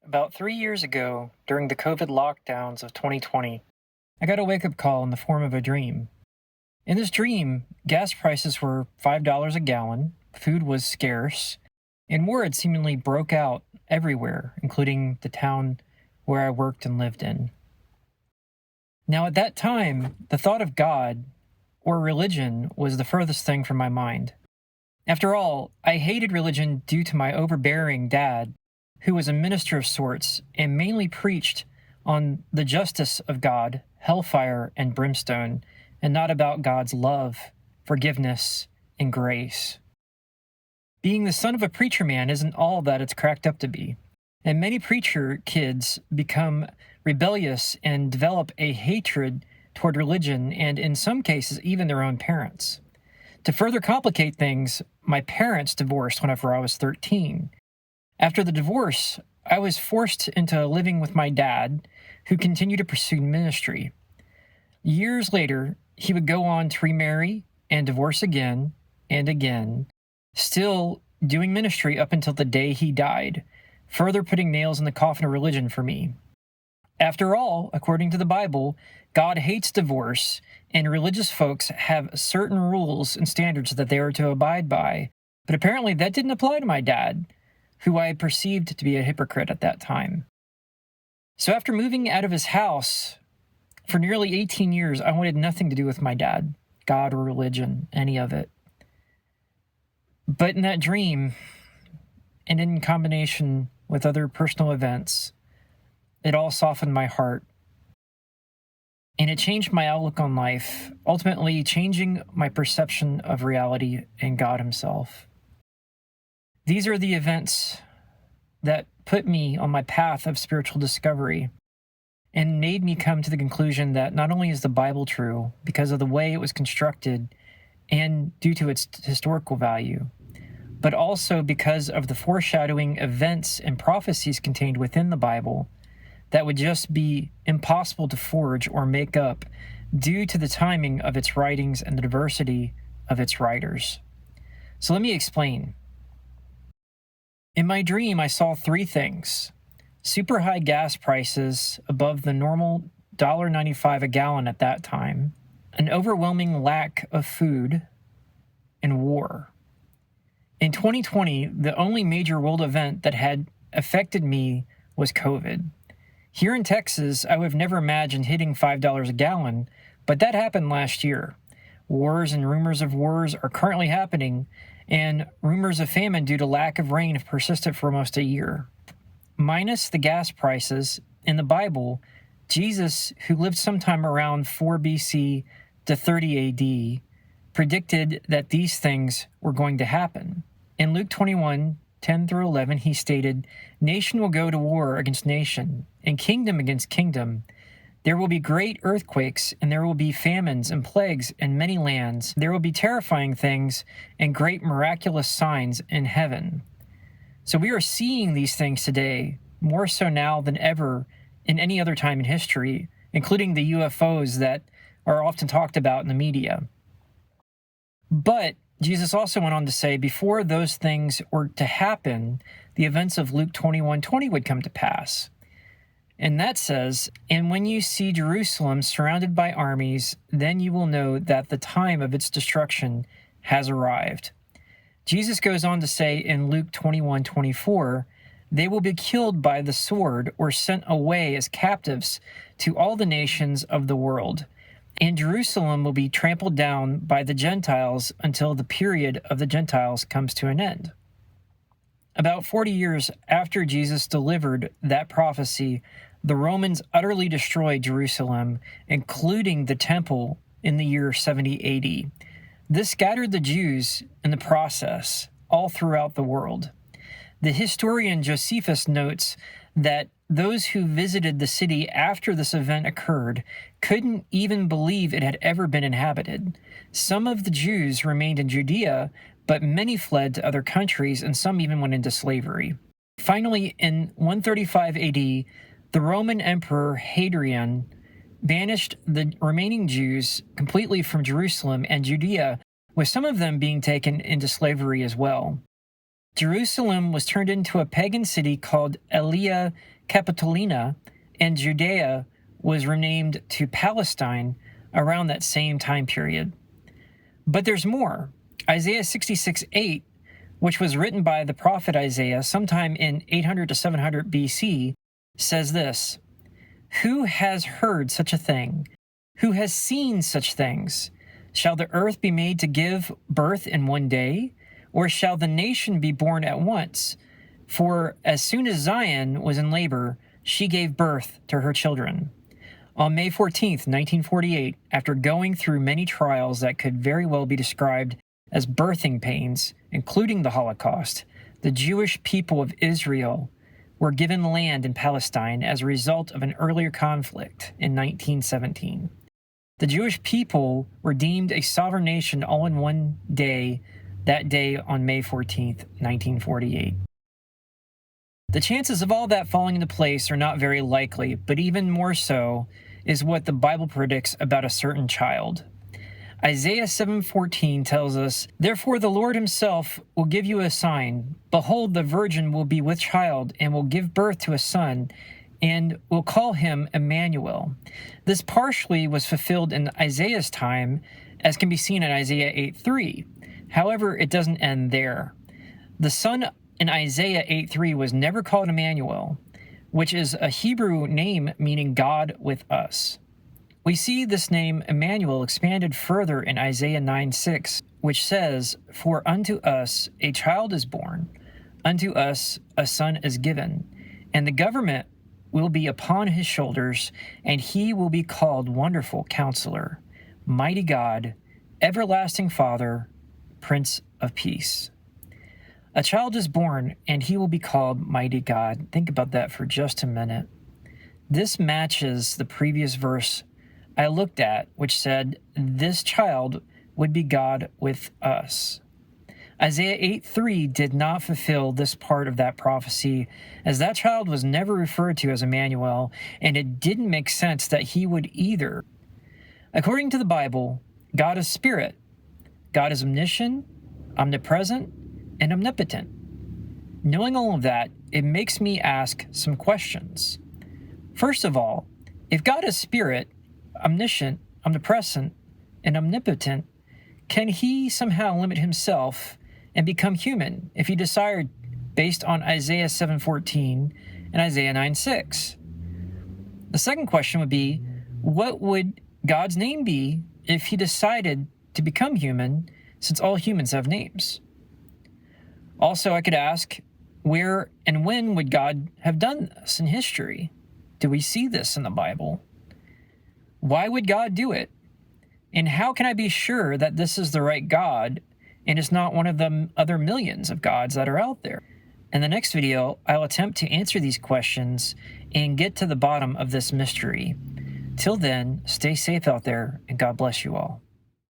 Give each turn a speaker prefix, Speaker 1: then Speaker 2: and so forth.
Speaker 1: About 3 years ago, during the COVID lockdowns of 2020, I got a wake up call in the form of a dream. In this dream, gas prices were $5 a gallon, food was scarce, and war had seemingly broke out everywhere, including the town where I worked and lived in. Now, at that time, the thought of God or religion was the furthest thing from my mind. After all, I hated religion due to my overbearing dad, who was a minister of sorts and mainly preached on the justice of God, hellfire, and brimstone, and not about God's love, forgiveness, and grace. Being the son of a preacher man isn't all that it's cracked up to be, and many preacher kids become rebellious and develop a hatred toward religion and, in some cases, even their own parents. To further complicate things, my parents divorced whenever I was 13. After the divorce, I was forced into living with my dad, who continued to pursue ministry. Years later, he would go on to remarry and divorce again and again, still doing ministry up until the day he died, further putting nails in the coffin of religion for me. After all, according to the Bible, God hates divorce, and religious folks have certain rules and standards that they are to abide by. But apparently that didn't apply to my dad, who I perceived to be a hypocrite at that time. So after moving out of his house for nearly 18 years, I wanted nothing to do with my dad, God or religion, any of it. But in that dream, and in combination with other personal events, it all softened my heart. And it changed my outlook on life, ultimately changing my perception of reality and God Himself. These are the events that put me on my path of spiritual discovery and made me come to the conclusion that not only is the Bible true because of the way it was constructed and due to its historical value, but also because of the foreshadowing events and prophecies contained within the Bible that would just be impossible to forge or make up due to the timing of its writings and the diversity of its writers. So let me explain. In my dream, I saw three things: super high gas prices above the normal $1.95 a gallon at that time, an overwhelming lack of food, and war. In 2020, the only major world event that had affected me was COVID. Here in Texas, I would have never imagined hitting $5 a gallon, but that happened last year. Wars and rumors of wars are currently happening, and rumors of famine due to lack of rain have persisted for almost a year. Minus the gas prices, in the Bible, Jesus, who lived sometime around 4 BC to 30 AD, predicted that these things were going to happen. In Luke 21:10 through 11, he stated, "Nation will go to war against nation, and kingdom against kingdom. There will be great earthquakes, and there will be famines and plagues in many lands. There will be terrifying things and great miraculous signs in heaven." So we are seeing these things today, more so now than ever in any other time in history, including the UFOs that are often talked about in the media. But Jesus also went on to say before those things were to happen, the events of Luke 21:20 would come to pass. And that says, "And when you see Jerusalem surrounded by armies, then you will know that the time of its destruction has arrived." Jesus goes on to say in Luke 21:24, "They will be killed by the sword or sent away as captives to all the nations of the world. And Jerusalem will be trampled down by the Gentiles until the period of the Gentiles comes to an end." About 40 years after Jesus delivered that prophecy, the Romans utterly destroyed Jerusalem, including the temple, in the year 70 AD. This scattered the Jews in the process all throughout the world. The historian Josephus notes that those who visited the city after this event occurred couldn't even believe it had ever been inhabited. Some of the Jews remained in Judea, but many fled to other countries, and some even went into slavery. Finally, in 135 AD, the Roman Emperor Hadrian banished the remaining Jews completely from Jerusalem and Judea, with some of them being taken into slavery as well. Jerusalem was turned into a pagan city called Aelia Capitolina, and Judea was renamed to Palestine around that same time period. But there's more. Isaiah 66:8, which was written by the prophet Isaiah sometime in 800 to 700 BC, says this: "Who has heard such a thing? Who has seen such things? Shall the earth be made to give birth in one day? Or shall the nation be born at once? For as soon as Zion was in labor, she gave birth to her children." On May 14th, 1948, after going through many trials that could very well be described as birthing pains, including the Holocaust, the Jewish people of Israel were given land in Palestine as a result of an earlier conflict in 1917. The Jewish people were deemed a sovereign nation all in one day, that day on May 14th, 1948. The chances of all that falling into place are not very likely, but even more so is what the Bible predicts about a certain child. Isaiah 7:14 tells us, "Therefore the Lord himself will give you a sign. Behold, the virgin will be with child and will give birth to a son, and will call him Emmanuel." This partially was fulfilled in Isaiah's time, as can be seen in Isaiah 8:3. However, it doesn't end there. The son in Isaiah 8:3 was never called Emmanuel, which is a Hebrew name meaning God with us. We see this name Emmanuel expanded further in Isaiah 9:6, which says, "For unto us a child is born, unto us a son is given, and the government will be upon his shoulders, and he will be called Wonderful Counselor, Mighty God, Everlasting Father, Prince of Peace." A child is born, and he will be called Mighty God. Think about that for just a minute. This matches the previous verse I looked at, which said, "This child would be God with us." Isaiah 8:3 did not fulfill this part of that prophecy, as that child was never referred to as Emmanuel, and it didn't make sense that he would either. According to the Bible, God is spirit. God is omniscient, omnipresent, and omnipotent. Knowing all of that, it makes me ask some questions. First of all, if God is spirit, omniscient, omnipresent, and omnipotent, can he somehow limit himself and become human if he desired, based on Isaiah 7:14 and Isaiah 9:6? The second question would be, what would God's name be if he decided to become human, since all humans have names? Also, I could ask, where and when would God have done this in history? Do we see this in the Bible? Why would God do it? And how can I be sure that this is the right God and it's not one of the other millions of gods that are out there? In the next video, I'll attempt to answer these questions and get to the bottom of this mystery. Till then, stay safe out there, and God bless you all.